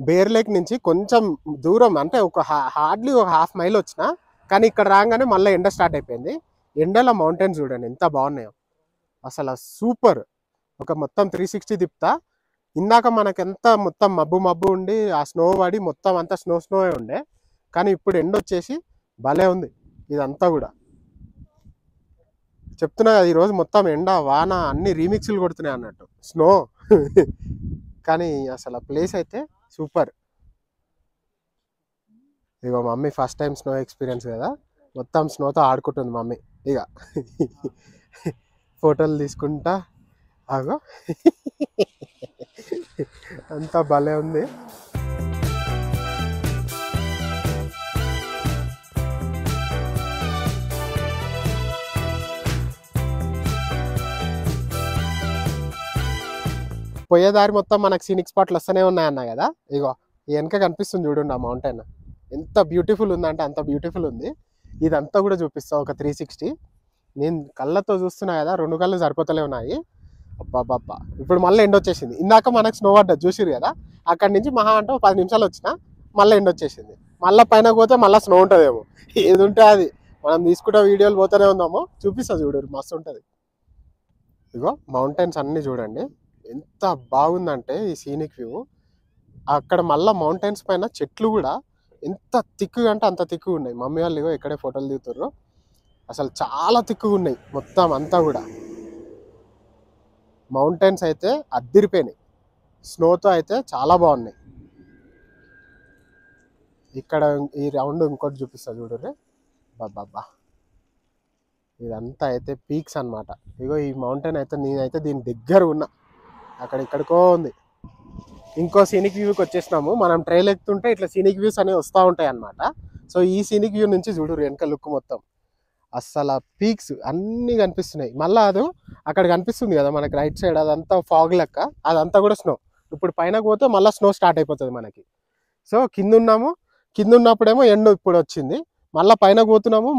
Bear lake నుంచి కొంచెం దూరం అంటే ఒక హార్డ్లీ ఒక హాఫ్ మైల్ వచ్చిన, కానీ ఇక్కడ రాగానే మళ్ళీ ఎండ స్టార్ట్ అయిపోయింది. ఎండలో మౌంటైన్స్ చూడండి ఎంత బాగున్నాయో, అసలు సూపర్. ఒక మొత్తం 360 తిప్పుతా. ఇందాక మనకెంత మొత్తం మబ్బు ఉండి ఆ స్నో పడి మొత్తం అంతా స్నో ఉండే, కానీ ఇప్పుడు ఎండ వచ్చేసి భలే ఉంది. ఇదంతా కూడా చెప్తున్నా కదా, ఈరోజు మొత్తం ఎండ వాన అన్ని రీమిక్స్లు కొడుతున్నాయి అన్నట్టు స్నో. కానీ అసలు ప్లేస్ అయితే సూపర్. ఇగో mummy first time snow experience కదా, మొత్తం స్నోతో ఆడుకుంటుంది మమ్మీ. ఇక ఫోటోలు తీసుకుంటా ఆగో అంతా భలే ఉంది. పోయేదారి మొత్తం మనకు సీనిక్ స్పాట్లు వస్తూనే ఉన్నాయన్న కదా, ఇగో వెనక కనిపిస్తుంది చూడండి ఆ మౌంటైన్ ఎంత బ్యూటిఫుల్ ఉందంటే అంత బ్యూటిఫుల్ ఉంది. ఇదంతా కూడా చూపిస్తా ఒక 360. నేను కళ్ళతో చూస్తున్నా కదా, 2 కళ్ళు సరిపోతలే ఉన్నాయి. అబ్బాబ్బా ఇప్పుడు మళ్ళీ ఎండ వచ్చేసింది. ఇందాక మనకు స్నో పడ్డది చూసిరు కదా, అక్కడి నుంచి మహా అంటే 10 నిమిషాలు వచ్చినా మళ్ళీ ఎండ వచ్చేసింది. మళ్ళీ పైన పోతే మళ్ళీ స్నో ఉంటుందేమో, ఏది ఉంటే అది. మనం తీసుకుంటే వీడియోలు పోతూనే ఉందాము, చూపిస్తా చూడరు మస్తు ఉంటుంది. ఇగో మౌంటైన్స్ అన్నీ చూడండి ఎంత బాగుందంటే ఈ సీనిక్ వ్యూ. అక్కడ మళ్ళీ మౌంటైన్స్ పైన చెట్లు కూడా ఎంత తిక్కుగా అంటే అంత తిక్కుగా ఉన్నాయి. మమ్మీ వాళ్ళు ఇగో ఇక్కడే ఫోటోలు దిగుతారు, అసలు చాలా తిక్కుగా ఉన్నాయి మొత్తం అంతా కూడా. మౌంటైన్స్ అయితే అద్దిరిపోయినాయి, స్నోతో అయితే చాలా బాగున్నాయి. ఇక్కడ ఈ రౌండ్ ఇంకోటి చూపిస్తా చూడరు. బాబా ఇదంతా అయితే పీక్స్ అన్నమాట. ఇగో ఈ మౌంటైన్ అయితే నేనైతే దీని దగ్గర ఉన్నా, అక్కడ ఇక్కడికో ఉంది. ఇంకో సీనిక్ వ్యూకి వచ్చేసినాము. మనం ట్రైల్ ఎక్కుతుంటే ఇట్లా సీనిక్ వ్యూస్ అనేవి వస్తూ ఉంటాయి అన్నమాట. సో ఈ సీనిక్ వ్యూ నుంచి చూడరు వెనక లుక్ మొత్తం అస్సలు పీక్స్ అన్నీ కనిపిస్తున్నాయి. మళ్ళీ అది అక్కడ కనిపిస్తుంది కదా మనకి రైట్ సైడ్, అదంతా ఫాగ్ లెక్క, అదంతా కూడా స్నో. ఇప్పుడు పైన పోతే మళ్ళీ స్నో స్టార్ట్ అయిపోతుంది మనకి. సో కింద ఉన్నాము, కింద ఉన్నప్పుడేమో ఎండ ఇప్పుడు వచ్చింది, మళ్ళీ పైన పోతున్నాము,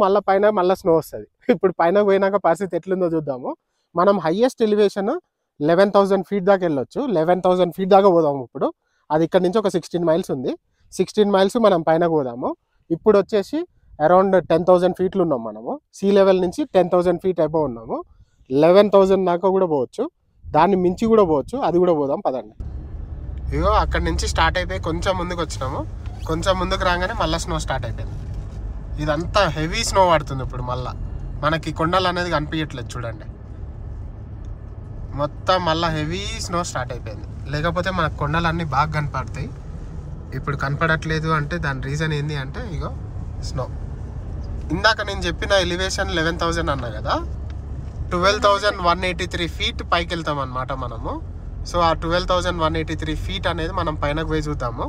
మళ్ళీ స్నో వస్తుంది. ఇప్పుడు పైన పోయినాక పరిస్థితి ఎట్లుందో చూద్దాము. మనం హైయెస్ట్ ఎలివేషన్ 11,000 feet దాకా వెళ్ళొచ్చు. 11,000 feet దాకా పోదాము ఇప్పుడు. అది ఇక్కడ నుంచి ఒక 16 miles ఉంది. 16 miles మనం పైన పోదాము. ఇప్పుడు వచ్చేసి అరౌండ్ 10,000 feet ఉన్నాం మనము. సీ లెవెల్ నుంచి 10,000 feet అబౌవ్ ఉన్నాము. 11,000 దాకా కూడా పోవచ్చు, దాన్ని మించి కూడా పోవచ్చు, అది కూడా పోదాం పదండి. ఇగో అక్కడి నుంచి స్టార్ట్ అయిపోయి కొంచెం ముందుకు వచ్చినాము. కొంచెం ముందుకు రాగానే మళ్ళీ స్నో స్టార్ట్ అయిపోయింది. ఇదంతా హెవీ స్నో పడుతుంది ఇప్పుడు. మళ్ళీ మనకి కొండలు అనేది కనిపించట్లేదు చూడండి, మొత్తం మళ్ళీ హెవీ స్నో స్టార్ట్ అయిపోయింది. లేకపోతే మనకు కొండలన్నీ బాగా కనపడతాయి, ఇప్పుడు కనపడట్లేదు. అంటే దాని రీజన్ ఏంటి అంటే ఇగో స్నో. ఇందాక నేను చెప్పిన ఎలివేషన్ 11,000 అన్నా కదా, 12,183 feet పైకి వెళ్తాం అన్నమాట మనము. సో ఆ 12,183 feet అనేది మనం పైనకు పోయి చూద్దాము.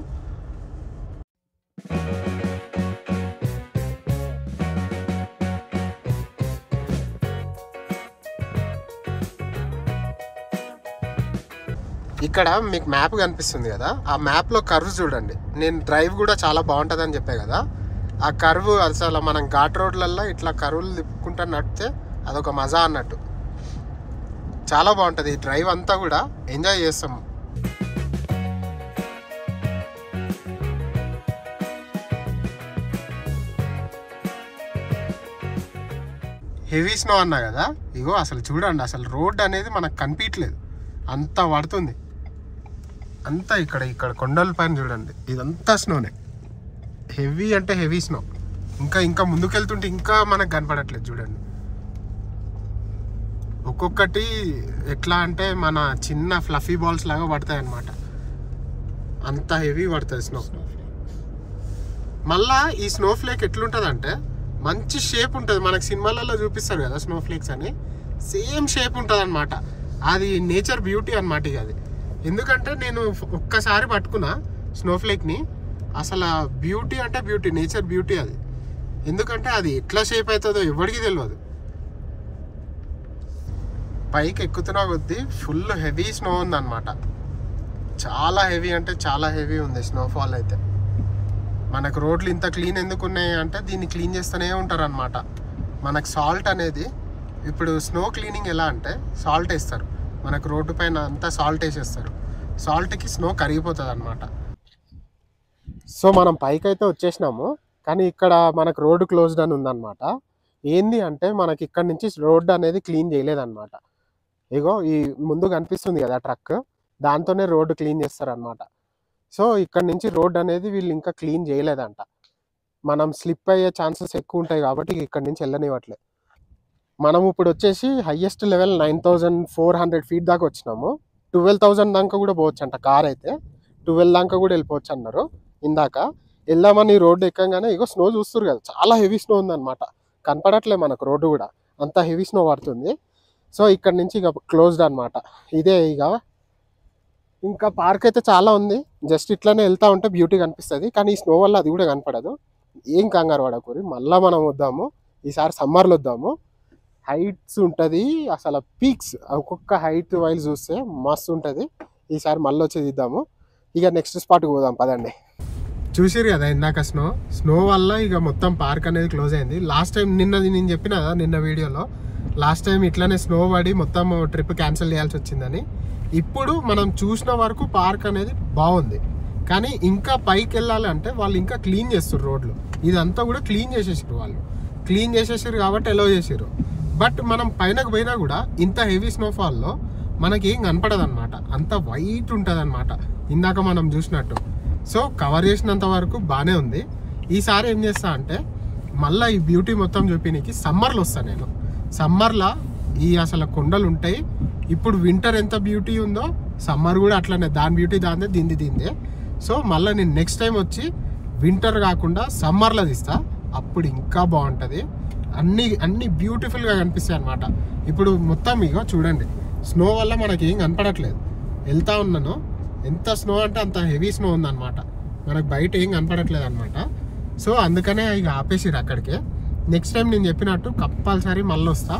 ఇక్కడ మీకు మ్యాప్ కనిపిస్తుంది కదా, ఆ మ్యాప్లో కర్వ్ చూడండి. నేను డ్రైవ్ కూడా చాలా బాగుంటుంది అని చెప్పే కదా, ఆ కర్వ్ అసలు మనం ఘాట్ రోడ్లల్లో ఇట్లా కర్వ్లు తిప్పుకుంటా నడితే అదొక మజా అన్నట్టు. చాలా బాగుంటుంది ఈ డ్రైవ్ అంతా కూడా, ఎంజాయ్ చేస్తాము. హెవీ స్నో అన్నా కదా, ఇగో అసలు చూడండి, అసలు రోడ్ అనేది మనకు కనిపించలేదు, అంతా పడుతుంది అంతా. ఇక్కడ కొండల పైన చూడండి, ఇదంతా స్నోనే, హెవీ అంటే హెవీ స్నో. ఇంకా ముందుకెళ్తుంటే ఇంకా మనకు కనపడట్లేదు చూడండి. ఒక్కొక్కటి ఎట్లా అంటే మన చిన్న ఫ్లఫీ బాల్స్ లాగా పడతాయి అన్నమాట, అంత హెవీ పడుతుంది స్నో. మళ్ళా ఈ స్నో ఫ్లేక్ ఎట్లుంటుందంటే మంచి షేప్ ఉంటుంది. మనకు సినిమాలలో చూపిస్తారు కదా స్నో ఫ్లేక్స్ అని, సేమ్ షేప్ ఉంటుంది అన్నమాట. అది నేచర్ బ్యూటీ అన్నమాట. ఇక అది ఎందుకంటే నేను ఒక్కసారి పట్టుకున్నా స్నోఫ్లేక్ని, అసలు బ్యూటీ అంటే బ్యూటీ, నేచర్ బ్యూటీ అది. ఎందుకంటే అది ఎట్లా షేప్ అవుతుందో ఎవరికి తెలియదు. పైకి ఎక్కుతున్నా కొద్దీ ఫుల్ హెవీ స్నో ఉందన్నమాట, చాలా హెవీ అంటే చాలా హెవీ ఉంది స్నోఫాల్ అయితే. మనకు రోడ్లు ఇంత క్లీన్ ఎందుకు ఉన్నాయి అంటే దీన్ని క్లీన్ చేస్తూనే ఉంటారు అన్నమాట. మనకు సాల్ట్ అనేది, ఇప్పుడు స్నో క్లీనింగ్ ఎలా అంటే సాల్ట్ వేస్తారు, మనకు రోడ్డు పైన అంతా సాల్ట్ వేసేస్తారు, సాల్ట్కి స్నో కరిగిపోతుంది అన్నమాట. సో మనం పైకి అయితే వచ్చేసినాము, కానీ ఇక్కడ మనకు రోడ్డు క్లోజ్డ్ అని ఉందన్నమాట. ఏంది అంటే మనకి ఇక్కడ నుంచి రోడ్డు అనేది క్లీన్ చేయలేదన్నమాట. ఇగో ఈ ముందు కనిపిస్తుంది కదా ట్రక్, దాంతోనే రోడ్డు క్లీన్ చేస్తారనమాట. సో ఇక్కడ నుంచి రోడ్ అనేది వీళ్ళు ఇంకా క్లీన్ చేయలేదంట. మనం స్లిప్ అయ్యే ఛాన్సెస్ ఎక్కువ ఉంటాయి కాబట్టి ఇక్కడ నుంచి వెళ్ళనివ్వట్లేదు. మనం ఇప్పుడు వచ్చేసి హైయెస్ట్ లెవెల్ 9400 ఫీట్ దాకా వచ్చినాము. 12,000 దాకా కూడా పోవచ్చు అంట. కార్ అయితే 12 దాకా కూడా వెళ్ళిపోవచ్చు అన్నారు ఇందాక. వెళ్దామని రోడ్డు ఎక్కగానే ఇగో స్నో చూస్తారు కదా, చాలా హెవీ స్నో ఉందన్నమాట. కనపడట్లేదు మనకు రోడ్డు కూడా, అంత హెవీ స్నో పడుతుంది. సో ఇక్కడ నుంచి ఇక క్లోజ్డ్ అనమాట. ఇదే ఇక ఇంకా పార్క్ అయితే చాలా ఉంది. జస్ట్ ఇట్లానే వెళ్తా ఉంటే బ్యూటీ కనిపిస్తుంది, కానీ ఈ స్నో వల్ల అది కూడా కనపడదు. ఏం కంగారు పడకూరి, మళ్ళీ మనం వద్దాము. ఈసారి సమ్మర్లో వద్దాము. హైట్స్ ఉంటుంది అసలు, పీక్స్ ఒక్కొక్క హైట్ వైజ్ చూస్తే మస్తు ఉంటుంది. ఈసారి మళ్ళీ వచ్చి తీద్దాము. ఇక నెక్స్ట్ స్పాట్కి పోదాం పదండి. చూసిరు కదా ఇందాక స్నో వల్ల ఇక మొత్తం పార్క్ అనేది క్లోజ్ అయింది. లాస్ట్ టైం నేను చెప్పిన కదా నిన్న వీడియోలో, లాస్ట్ టైం ఇట్లానే స్నో పడి మొత్తం ట్రిప్ క్యాన్సిల్ చేయాల్సి వచ్చిందని. ఇప్పుడు మనం చూసిన వరకు పార్క్ అనేది బాగుంది, కానీ ఇంకా పైకి వెళ్ళాలంటే వాళ్ళు ఇంకా క్లీన్ చేస్తారు రోడ్లు. ఇదంతా కూడా క్లీన్ చేసేసారు వాళ్ళు. క్లీన్ చేసేసారు కాబట్టి ఎలో చేసారు. బట్ మనం పైనకు పోయినా కూడా ఇంత హెవీ స్నోఫాల్లో మనకి ఏం కనపడదు అనమాట. అంత వైట్ ఉంటుంది అనమాట ఇందాక మనం చూసినట్టు. సో కవర్ చేసినంత వరకు బాగానే ఉంది. ఈసారి ఏం చేస్తా అంటే మళ్ళీ ఈ బ్యూటీ మొత్తం చూపినికి సమ్మర్లో వస్తాను నేను. సమ్మర్లో ఈ అసలు కొండలు ఉంటాయి. ఇప్పుడు వింటర్ ఎంత బ్యూటీ ఉందో సమ్మర్ కూడా అట్లనే, దాని బ్యూటీ దాందే, దీందే. సో మళ్ళీ నేను నెక్స్ట్ టైం వచ్చి వింటర్ కాకుండా సమ్మర్లో తీస్తా, అప్పుడు ఇంకా బాగుంటుంది. అన్నీ బ్యూటిఫుల్గా కనిపిస్తాయి అనమాట. ఇప్పుడు మొత్తం ఇగో చూడండి, స్నో వల్ల మనకి ఏం కనపడట్లేదు. వెళ్తా ఉన్నాను, ఎంత స్నో అంటే అంత హెవీ స్నో ఉందన్నమాట. మనకు బయట ఏం కనపడట్లేదు అనమాట. సో అందుకనే ఇక ఆపేసిరు అక్కడికే. నెక్స్ట్ టైం నేను చెప్పినట్టు కంపల్సరీ మళ్ళీ వస్తా.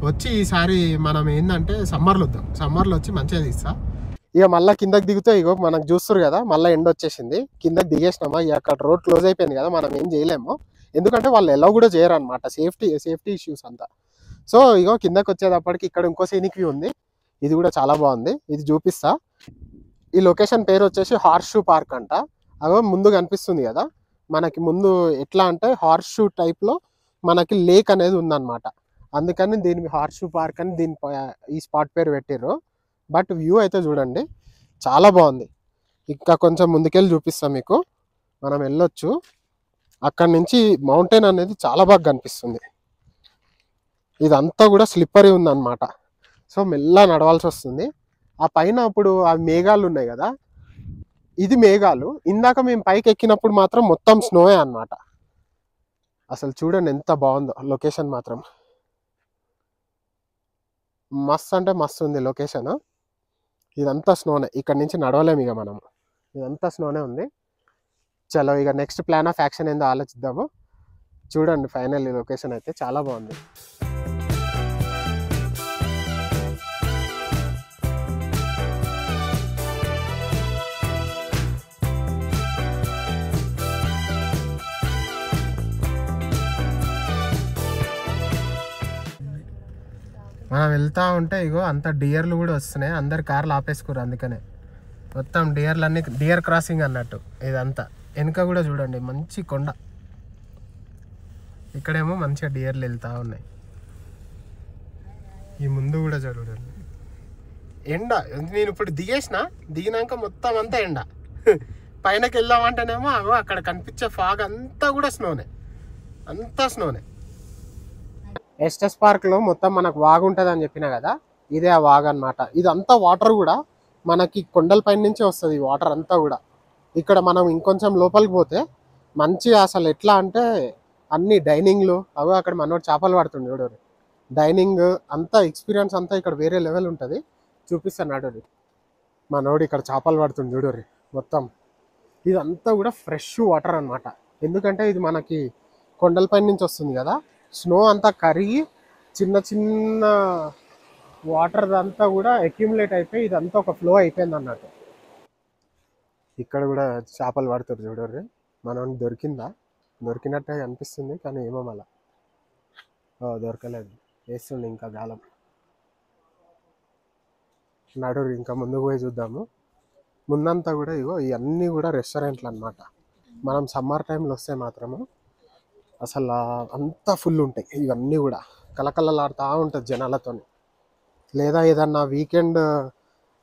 వచ్చి ఈసారి మనం ఏంటంటే సమ్మర్లో వద్దాం. సమ్మర్లో వచ్చి మంచిగా తీస్తా. ఇక మళ్ళీ కిందకి దిగుతే ఇగో మనకు చూస్తారు కదా, మళ్ళీ ఎండ వచ్చేసింది. కిందకి దిగేసినామా, ఇక అక్కడ రోడ్ క్లోజ్ అయిపోయింది కదా, మనం ఏం చేయలేము. ఎందుకంటే వాళ్ళు ఎలా కూడా చేయరు అనమాట, సేఫ్టీ ఇష్యూస్ అంతా. సో ఇగో కిందకి వచ్చేటప్పటికి ఇక్కడ ఇంకో సీనిక్ వ్యూ ఉంది. ఇది కూడా చాలా బాగుంది, ఇది చూపిస్తా. ఈ లొకేషన్ పేరు వచ్చేసి హార్స్ షూ పార్క్ అంట. అగో ముందు కనిపిస్తుంది కదా, మనకి ముందు ఎట్లా అంటే హార్స్ షూ టైప్లో మనకి లేక్ అనేది ఉందన్నమాట. అందుకని దీనికి హార్స్ షూ పార్క్ అని ఈ స్పాట్ పేరు పెట్టారు. బట్ వ్యూ అయితే చూడండి చాలా బాగుంది. ఇంకా కొంచెం ముందుకెళ్ళి చూపిస్తాం మీకు, మనం వెళ్ళొచ్చు. అక్కడ నుంచి మౌంటైన్ అనేది చాలా బాగా కనిపిస్తుంది. ఇదంతా కూడా స్లిప్పరీ ఉందన్నమాట. సో మెల్ల నడవాల్సి వస్తుంది. ఆ పైన ఇప్పుడు ఆ మేఘాలు ఉన్నాయి కదా, ఇది మేఘాలు. ఇందాక మేము పైకి ఎక్కినప్పుడు మాత్రం మొత్తం స్నోయే అన్నమాట. అసలు చూడండి ఎంత బాగుందో లొకేషన్, మాత్రం మస్తు అంటే మస్తు ఉంది లొకేషన్. ఇదంతా స్నోనే, ఇక్కడ నుంచి నడవలేము ఇక మనము, ఇదంతా స్నోనే ఉంది. చలో ఇక నెక్స్ట్ ప్లాన్ ఆఫ్ యాక్షన్ ఏందో ఆలోచిద్దాము. చూడండి ఫైనల్ లొకేషన్ అయితే చాలా బాగుంది. మనం వెళ్తా ఉంటే ఇగో అంత డియర్లు కూడా వస్తున్నాయి. అందరు కార్లు ఆపేసుకోరు, అందుకనే మొత్తం డియర్లన్నీ డియర్ క్రాసింగ్ అన్నట్టు. ఇదంతా వెనుక కూడా చూడండి మంచి కొండ, ఇక్కడేమో మంచిగా డియర్లు వెళ్తూ ఉన్నాయి. ఈ ముందు కూడా చూడండి ఎండ. నేను ఇప్పుడు దిగినాక మొత్తం అంతా ఎండ. పైనకి వెళ్దామంటేనేమో అగో అక్కడ కనిపించే ఫాగ్ అంతా కూడా స్నోనే, అంతా స్నోనే. ఎస్టెస్ పార్క్లో మొత్తం మనకు వాగు ఉంటుంది అని చెప్పినా కదా, ఇదే ఆ వాగు అనమాట. ఇదంతా వాటర్ కూడా మనకి కొండల పైన నుంచే వస్తుంది వాటర్ అంతా కూడా. ఇక్కడ మనం ఇంకొంచెం లోపలికి పోతే మంచిగా అసలు ఎట్లా అంటే అన్ని డైనింగ్లు అవి, అక్కడ మనోడు చేపలు పడుతుంది చూడరు, డైనింగ్ అంతా ఎక్స్పీరియన్స్ అంతా ఇక్కడ వేరే లెవెల్ ఉంటుంది. చూపిస్తాను నాడు, మనోడు ఇక్కడ చేపలు పడుతుంది చూడరు. మొత్తం ఇదంతా కూడా ఫ్రెష్ వాటర్ అనమాట. ఎందుకంటే ఇది మనకి కొండల పైన నుంచి వస్తుంది కదా, స్నో అంతా కరిగి చిన్న చిన్న వాటర్ అంతా కూడా అక్యుములేట్ అయిపోయి ఇదంతా ఒక ఫ్లో అయిపోయింది అన్నట్టు. ఇక్కడ కూడా చేపలు పడుతారు చూడరు. మనం దొరికినట్టే అనిపిస్తుంది, కానీ ఏమో మళ్ళా దొరకలేదు. వేస్తుండే ఇంకా గాలం. నడురు ఇంకా ముందుకు పోయి చూద్దాము. ముందంతా కూడా ఇగో ఇవన్నీ కూడా రెస్టారెంట్లు అనమాట. మనం సమ్మర్ టైంలో వస్తే మాత్రము అసలు అంతా ఫుల్ ఉంటాయి ఇవన్నీ కూడా, కలకలలాడుతూ ఉంటుంది జనాలతో. లేదా ఏదన్నా వీకెండ్,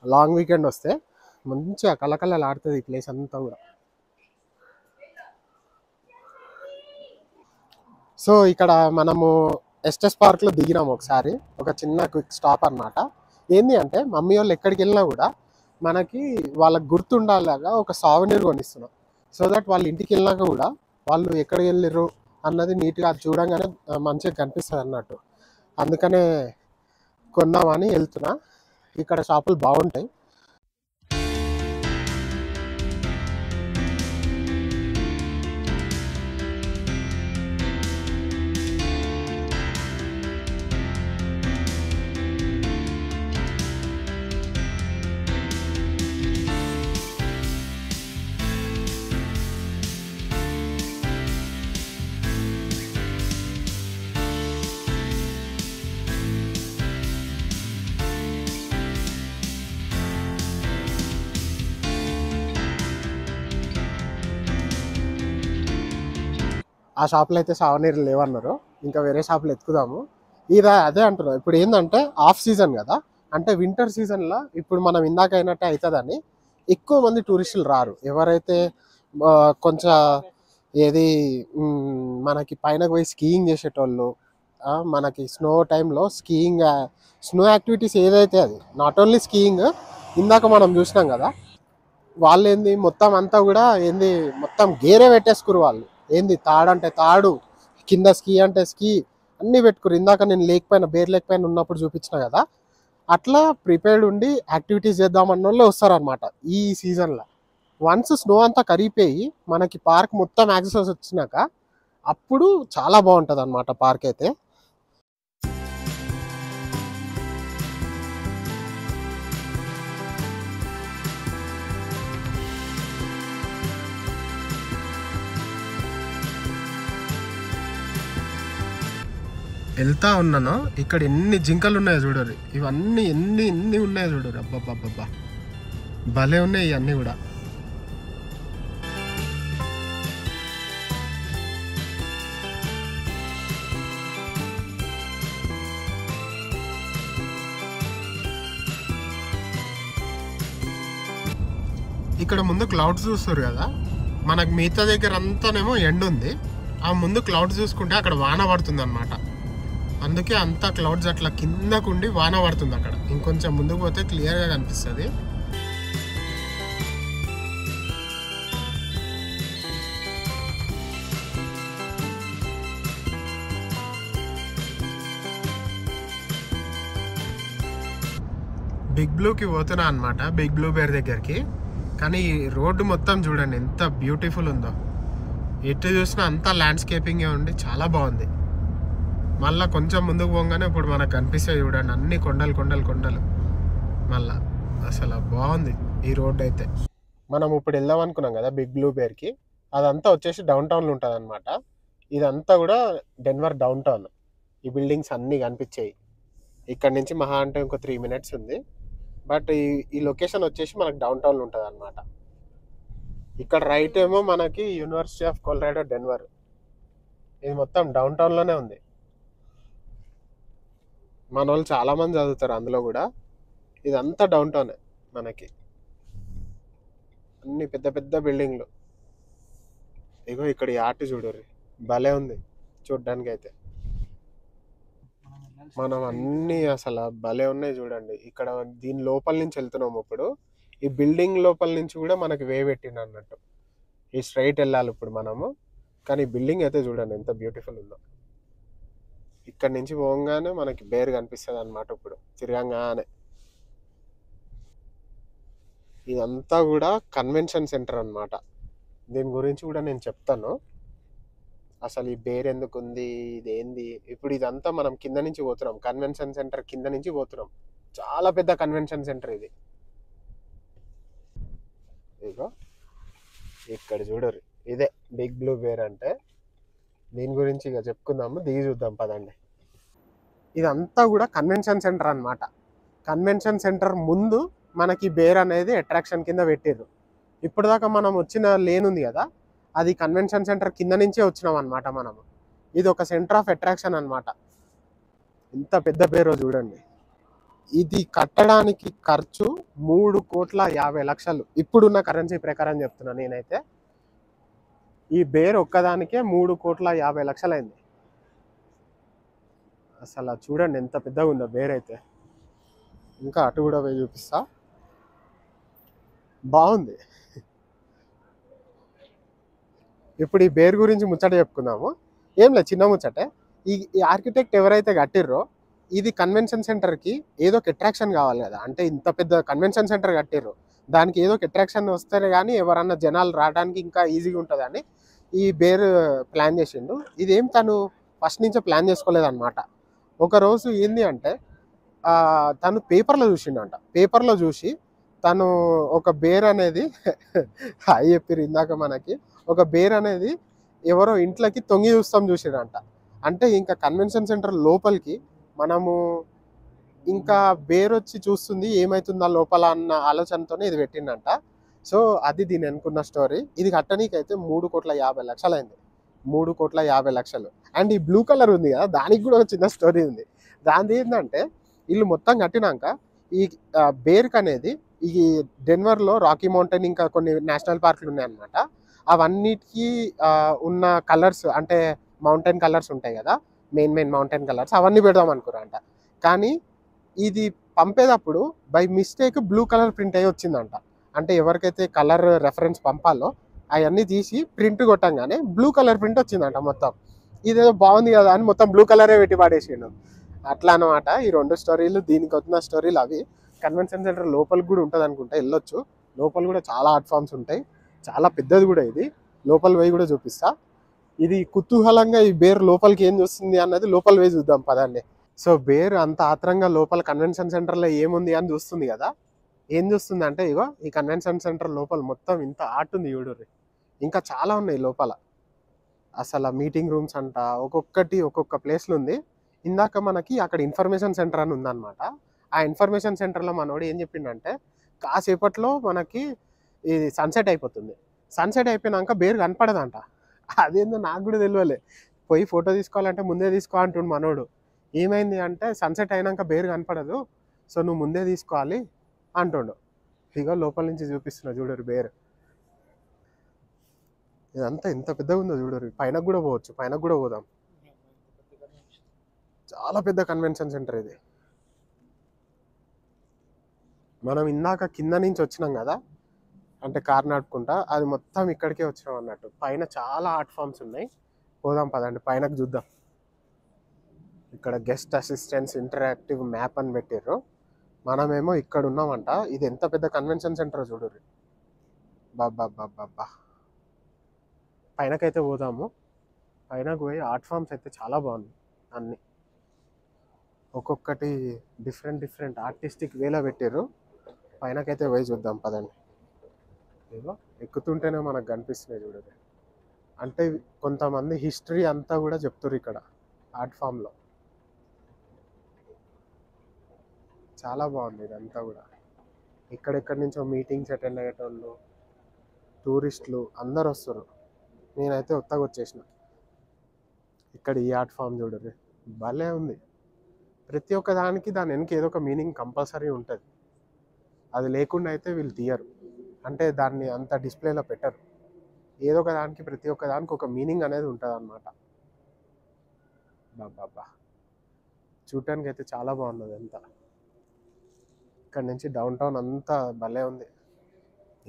లాంగ్ వీకెండ్ వస్తే మంచిగా కలకలలాడుతుంది ఈ ప్లేస్ అంతా కూడా. సో ఇక్కడ మనము ఎస్టెస్ పార్క్లో దిగినాము ఒకసారి, ఒక చిన్న క్విక్ స్టాప్ అన్నమాట. ఏంది అంటే మమ్మీ వాళ్ళు ఎక్కడికి వెళ్ళినా కూడా మనకి వాళ్ళకి గుర్తుండాలాగా ఒక సావనీర్ కొనిస్తున్నాం. సో దట్ వాళ్ళు ఇంటికి వెళ్ళినాక కూడా వాళ్ళు ఎక్కడికి వెళ్ళిర్రు అన్నది నీట్గా చూడంగానే మంచిగా కనిపిస్తుంది అన్నట్టు. అందుకనే కొందామని వెళ్తున్నా. ఇక్కడ షాపులు బాగుంటాయి. ఆ షాపులో అయితే సావనీరు లేవన్నారు, ఇంకా వేరే షాపులు ఎత్తుకుదాము. అదే అంటున్నాం. ఇప్పుడు ఏంటంటే ఆఫ్ సీజన్ కదా, అంటే వింటర్ సీజన్లో ఇప్పుడు మనం ఇందాక అయినట్టే అవుతుందని ఎక్కువ మంది టూరిస్టులు రారు. ఎవరైతే కొంచెం ఏది మనకి పైన పోయి స్కీయింగ్ చేసేటోళ్ళు, మనకి స్నో టైంలో స్కీయింగ్, స్నో యాక్టివిటీస్ ఏదైతే అది నాట్ ఓన్లీ స్కీయింగ్, ఇందాక మనం చూసినాం కదా, వాళ్ళు ఏంది మొత్తం అంతా కూడా ఏంది మొత్తం గేరే పెట్టేసుకురు వాళ్ళు. ఏంది తాడంటే తాడు, కింద స్కీ అంటే స్కీ, అన్నీ పెట్టుకురు. ఇందాక నేను బేర్ లేక్ పైన ఉన్నప్పుడు చూపించిన కదా, అట్లా ప్రిపేర్డ్ ఉండి యాక్టివిటీస్ చేద్దామన్న వాళ్ళు వస్తారనమాట ఈ సీజన్లో. వన్స్ స్నో అంతా కరిగిపోయి మనకి పార్క్ మొత్తం యాక్సెస్ వచ్చినాక అప్పుడు చాలా బాగుంటుంది అనమాట పార్క్ అయితే. వెళ్తా ఉన్నాను, ఇక్కడ ఎన్ని జింకలు ఉన్నాయో చూడరు. ఇవన్నీ ఎన్ని ఎన్ని ఉన్నాయో చూడరు. అబ్బాబ్బాబ్బా, భలే ఉన్నాయి ఇవన్నీ కూడా. ఇక్కడ ముందు క్లౌడ్స్ చూస్తారు కదా, మనకు మిగతా దగ్గర అంతానేమో ఎండ్ ఉంది, ఆ ముందు క్లౌడ్స్ చూసుకుంటే అక్కడ వాన పడుతుంది అనమాట. అందుకే అంతా క్లౌడ్స్ అట్లా కిందకుండి వాన పడుతుంది అక్కడ. ఇంకొంచెం ముందుకు పోతే క్లియర్గా కనిపిస్తుంది. బిగ్ బ్లూకి పోతున్నా అనమాట, బిగ్ బ్లూ బేర్ దగ్గరికి. కానీ ఈ రోడ్డు మొత్తం చూడండి ఎంత బ్యూటిఫుల్ ఉందో. ఎటు చూసినా అంతా ల్యాండ్స్కేపింగే ఉండి చాలా బాగుంది. మళ్ళీ కొంచెం ముందుకు పోగానే ఇప్పుడు మనకు కనిపిస్తాయి చూడండి అన్ని కొండలు కొండలు కొండలు. మళ్ళా అసలు బాగుంది ఈ రోడ్డు అయితే. మనం ఇప్పుడు వెళ్దాం అనుకున్నాం కదా బిగ్ బ్లూ బేర్కి, అదంతా వచ్చేసి డౌన్ టౌన్లో ఉంటుంది అనమాట. ఇదంతా కూడా డెన్వర్ డౌన్ టౌన్. ఈ బిల్డింగ్స్ అన్నీ కనిపించాయి. ఇక్కడ నుంచి మహా అంటే ఇంకో 3 minutes ఉంది. బట్ ఈ లొకేషన్ వచ్చేసి మనకు డౌన్ టౌన్లో ఉంటుంది అనమాట. ఇక్కడ రైట్ ఏమో మనకి యూనివర్సిటీ ఆఫ్ కొలరాడో డెన్వర్. ఇది మొత్తం డౌన్ టౌన్లోనే ఉంది. మన వాళ్ళు చాలామంది చదువుతారు అందులో కూడా. ఇదంతా డౌన్ టౌనే మనకి, అన్ని పెద్ద పెద్ద బిల్డింగ్లు. ఇగో ఇక్కడ ఈ ఆర్ట్ చూడరు, భలే ఉంది చూడ్డానికి అయితే. మనం అన్నీ అసలు భలే ఉన్నాయి చూడండి. ఇక్కడ దీని లోపల నుంచి వెళ్తున్నాము ఇప్పుడు. ఈ బిల్డింగ్ లోపల నుంచి కూడా మనకి వే పెట్టిండు అన్నట్టు. ఈ స్ట్రైట్ వెళ్ళాలి ఇప్పుడు మనము. కానీ బిల్డింగ్ అయితే చూడండి ఎంత బ్యూటిఫుల్ ఉందో. ఇక్కడ నుంచి పోగానే మనకి బేర్ కనిపిస్తుంది అనమాట. ఇప్పుడు తిరగంగానే ఇదంతా కూడా కన్వెన్షన్ సెంటర్ అన్నమాట. దీని గురించి కూడా నేను చెప్తాను, అసలు ఈ బేర్ ఎందుకు ఉంది, ఇదేంది. ఇప్పుడు ఇదంతా మనం కింద నుంచి పోతున్నాం, కన్వెన్షన్ సెంటర్ కింద నుంచి పోతున్నాం. చాలా పెద్ద కన్వెన్షన్ సెంటర్ ఇది. ఇదిగో ఇక్కడ చూడరు, ఇదే బిగ్ బ్లూ బేర్ అంటే. దీని గురించి ఇక చెప్పుకుందాము, దిగి చూద్దాం పదండి. ఇదంతా కూడా కన్వెన్షన్ సెంటర్ అన్నమాట. కన్వెన్షన్ సెంటర్ ముందు మనకి బేర్ అనేది అట్రాక్షన్ కింద పెట్టిర్రు. ఇప్పుడు దాకా మనం వచ్చిన లేన్ ఉంది కదా, అది కన్వెన్షన్ సెంటర్ కింద నుంచే వచ్చినాం అనమాట మనము. ఇది ఒక సెంటర్ ఆఫ్ అట్రాక్షన్ అనమాట. ఇంత పెద్ద బేరో చూడండి. ఇది కట్టడానికి ఖర్చు 3,50,00,000 ఇప్పుడున్న కరెన్సీ ప్రకారం చెప్తున్నా నేనైతే. ఈ బేర్ ఒక్కదానికే 3,50,00,000 అయింది. అసలు చూడండి ఎంత పెద్దగా ఉందో బేర్ అయితే. ఇంకా అటు కూడా పోయి చూపిస్తా. బాగుంది. ఇప్పుడు ఈ బేర్ గురించి ముచ్చట చెప్పుకుందాము. ఏం లేదు, చిన్న ముచ్చటే. ఈ ఆర్కిటెక్ట్ ఎవరైతే కట్టిర్రో, ఇది కన్వెన్షన్ సెంటర్కి ఏదో ఒక అట్రాక్షన్ కావాలి కదా. అంటే ఇంత పెద్ద కన్వెన్షన్ సెంటర్ కట్టిర్రు, దానికి ఏదో ఒక అట్రాక్షన్ వస్తేనే కానీ ఎవరన్నా జనాలు రావడానికి ఇంకా ఈజీగా ఉంటుందని ఈ బేర్ ప్లాన్ చేసిండు. ఇదేం తను ఫస్ట్ నుంచే ప్లాన్ చేసుకోలేదన్నమాట. ఒకరోజు ఏంది అంటే తను పేపర్లో చూసిండంట. పేపర్లో చూసి తను ఒక బేర్ అనేది హాయ్ చెప్పిర్రు ఇందాక మనకి, ఒక బేర్ అనేది ఎవరో ఇంట్లోకి తొంగి చూస్తాం చూసిరంట. అంటే ఇంకా కన్వెన్షన్ సెంటర్ లోపలికి మనము ఇంకా బేర్ వచ్చి చూస్తుంది ఏమవుతుందా లోపల అన్న ఆలోచనతోనే ఇది పెట్టిండంట. సో అది దీని అనుకున్న స్టోరీ. ఇది కట్టనీకైతే 3,50,00,000 అయింది. 3,50,00,000. అండ్ ఈ బ్లూ కలర్ ఉంది కదా, దానికి కూడా ఒక చిన్న స్టోరీ ఉంది. దాని ఏంటంటే ఇల్లు మొత్తం కట్టినాక ఈ బేర్క్ అనేది ఈ డెన్వర్లో రాకీ మౌంటైన్ ఇంకా కొన్ని నేషనల్ పార్కులు ఉన్నాయన్నమాట. అవన్నిటికీ ఉన్న కలర్స్ అంటే మౌంటైన్ కలర్స్ ఉంటాయి కదా, మెయిన్ మౌంటైన్ కలర్స్, అవన్నీ పెడదాం అనుకున్నారంట. కానీ ఇది పంపేటప్పుడు by mistake blue colour print అయ్యి వచ్చిందంట. అంటే ఎవరికైతే కలర్ రెఫరెన్స్ పంపాలో అవన్నీ తీసి ప్రింట్ కొట్టంగానే బ్లూ కలర్ ప్రింట్ వచ్చిందంట మొత్తం. ఇదేదో బాగుంది కదా అని మొత్తం బ్లూ కలరే పెట్టి పాడేసిండు. అట్లా అనమాట ఈ రెండు స్టోరీలు. దీనికి వచ్చిన స్టోరీలు అవి. కన్వెన్షన్ సెంటర్ లోపలికి కూడా ఉంటుంది అనుకుంటా, వెళ్ళొచ్చు. లోపల కూడా చాలా ఆర్ట్ ఫామ్స్ ఉంటాయి, చాలా పెద్దది కూడా ఇది. లోపల పోయి కూడా చూపిస్తా. ఇది కుతూహలంగా ఈ బేర్ లోపలికి ఏం చూస్తుంది అన్నది లోపల పోయి చూద్దాం పదండి. సో బేర్ అంత ఆత్రంగా లోపల కన్వెన్షన్ సెంటర్లో ఏముంది అని చూస్తుంది కదా. ఏం చూస్తుంది అంటే ఇగో ఈ కన్వెన్షన్ సెంటర్ లోపల మొత్తం ఇంత ఆర్ట్ ఉంది చూడుర్రి. ఇంకా చాలా ఉన్నాయి లోపల. అసలు మీటింగ్ రూమ్స్ అంట, ఒక్కొక్కటి ఒక్కొక్క ప్లేస్లో ఉంది. ఇందాక మనకి అక్కడ ఇన్ఫర్మేషన్ సెంటర్ అని ఉందన్నమాట. ఆ ఇన్ఫర్మేషన్ సెంటర్లో మనోడు ఏం చెప్పిండంటే కాసేపట్లో మనకి ఇది సన్సెట్ అయిపోతుంది. సన్సెట్ అయిపోయినాక బేర్ కనపడదంట. అదేందో నాకు కూడా తెలియలే. పోయి ఫోటో తీసుకోవాలంటే ముందే తీసుకో అంటుండు మనోడు. ఏమైంది అంటే సన్సెట్ అయినాక బేర్ కనపడదు, సో నువ్వు ముందే తీసుకోవాలి అంటుండు. ఇగో లోపల నుంచి చూపిస్తున్నా చూడరు బేర్. ఇదంతా ఎంత పెద్దగా ఉందో చూడరు. పైన కూడా పోవచ్చు, పైన కూడా పోదాం. చాలా పెద్ద కన్వెన్షన్ సెంటర్ ఇది. మనం ఇందాక కింద నుంచి వచ్చినాం కదా, అంటే కార్ నడుపుకుంటా, అది మొత్తం ఇక్కడికే వచ్చినాం అన్నట్టు. పైన చాలా ఆర్ట్ ఫామ్స్ ఉన్నాయి. పోదాం పదండి, పైనకు చూద్దాం. ఇక్కడ గెస్ట్ అసిస్టెన్స్ ఇంటరాక్టివ్ మ్యాప్ అని పెట్టారు. మనమేమో ఇక్కడ ఉన్నామంట. ఇది ఎంత పెద్ద కన్వెన్షన్ సెంటర్ చూడరు. బాబా పైనకైతే పోదాము. పైనకు పోయి ఆర్ట్ ఫామ్స్ అయితే చాలా బాగున్నాయి అన్నీ. ఒక్కొక్కటి డిఫరెంట్ ఆర్టిస్టిక్ వేలో పెట్టారు. పైనకైతే పోయి చూద్దాం పదండి. ఏదో ఎక్కుతుంటేనే మనకు కనిపిస్తున్నాయి చూడండి. అంటే కొంతమంది హిస్టరీ అంతా కూడా చెప్తారు ఇక్కడ ఆర్ట్ ఫామ్లో. చాలా బాగుంది ఇదంతా కూడా. ఎక్కడెక్కడి నుంచో మీటింగ్స్ అటెండ్ అయ్యేటోళ్ళు, టూరిస్టులు అందరు వస్తారు. నేనైతే కొత్తగా వచ్చేసిన. ఇక్కడ ఈ ఆర్ట్ ఫామ్ చూడండి, భలే ఉంది. ప్రతి ఒక్క దానికి దాని వెనక ఏదో ఒక మీనింగ్ కంపల్సరీ ఉంటుంది. అది లేకుండా అయితే వీళ్ళు తీయరు, అంటే దాన్ని అంత డిస్ప్లేలో పెట్టరు. ఏదో ఒక దానికి ప్రతి ఒక్క దానికి ఒక మీనింగ్ అనేది ఉంటుంది అన్నమాట. బాబా చూడటానికి అయితే చాలా బాగున్నది అంతా. ఇక్కడ నుంచి డౌన్ టౌన్ అంతా భలే ఉంది.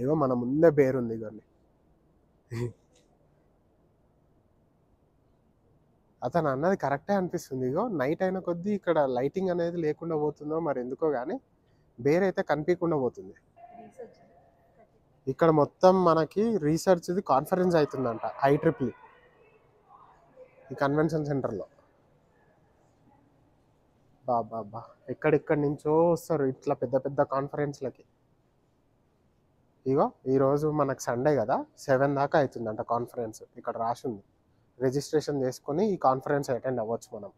ఏదో మన ముందే బేర్ ఉంది కానీ అతను అన్నది కరెక్టే అనిపిస్తుంది. ఇగో నైట్ అయిన కొద్దీ ఇక్కడ లైటింగ్ అనేది లేకుండా పోతుందో మరి ఎందుకో కానీ బేర్ అయితే కనిపించకుండా పోతుంది. ఇక్కడ మొత్తం మనకి రీసెర్చ్ది కాన్ఫరెన్స్ అవుతుందంట, IEEE ఈ కన్వెన్షన్ సెంటర్లో. బాబా ఎక్కడెక్కడి నుంచో వస్తారు ఇట్లా పెద్ద పెద్ద కాన్ఫరెన్స్లకి. ఇగో ఈరోజు మనకు సండే కదా, 7 దాకా అవుతుందంట కాన్ఫరెన్స్. ఇక్కడ రాసింది రిజిస్ట్రేషన్ చేసుకొని ఈ కాన్ఫరెన్స్ అటెండ్ అవ్వచ్చు మనం.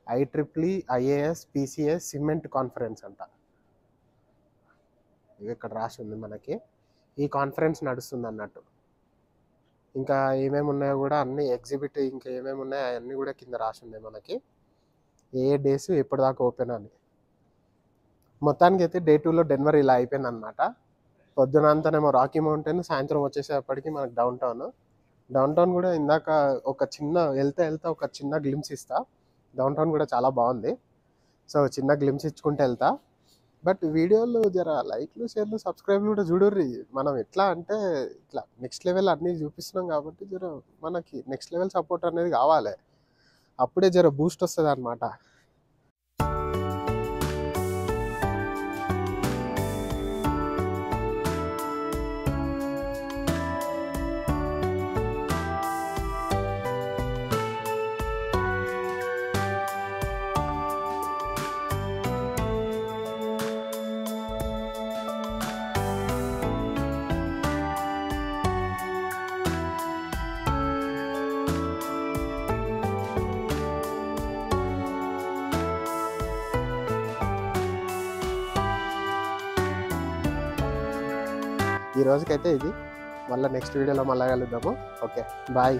IEEE IAS PCS cement conference అంట. ఇక్కడ రాసి ఉంది మనకి. ఈ కాన్ఫరెన్స్ నడుస్తుంది అన్నట్టు. ఇంకా ఏమేమి ఉన్నాయో కూడా అన్ని ఎగ్జిబిట్ ఇంకా ఏమేమి ఉన్నాయో అవన్నీ కూడా కింద రాసి ఉన్నాయి మనకి, ఏ డేస్ ఎప్పటిదాకా ఓపెన్ అని. మొత్తానికి అయితే డే 2లో డెన్వర్ ఇలా అయిపోయింది అనమాట. పొద్దునంతానేమో రాకీ మౌంటైన్, సాయంత్రం వచ్చేసేపటికి మనకు డౌన్ టౌన్ కూడా ఇందాక ఒక చిన్న వెళ్తా ఒక చిన్న గ్లిమ్స్ ఇస్తా. డౌన్ టౌన్ కూడా చాలా బాగుంది. సో చిన్న గ్లిమ్స్ ఇచ్చుకుంటూ వెళ్తా. బట్ వీడియోలు జర లైక్లు, షేర్లు, సబ్స్క్రైబ్లు కూడా చూడుర్రి. మనం ఎట్లా అంటే ఇట్లా నెక్స్ట్ లెవెల్ అన్నీ చూపిస్తున్నాం కాబట్టి జర మనకి నెక్స్ట్ లెవెల్ సపోర్ట్ అనేది కావాలి. అప్పుడే జర బూస్ట్ వస్తుంది అనమాట. ఈ రోజుకైతే ఇది. మళ్ళీ నెక్స్ట్ వీడియోలో మళ్ళీ కలుద్దాము. Okay, bye.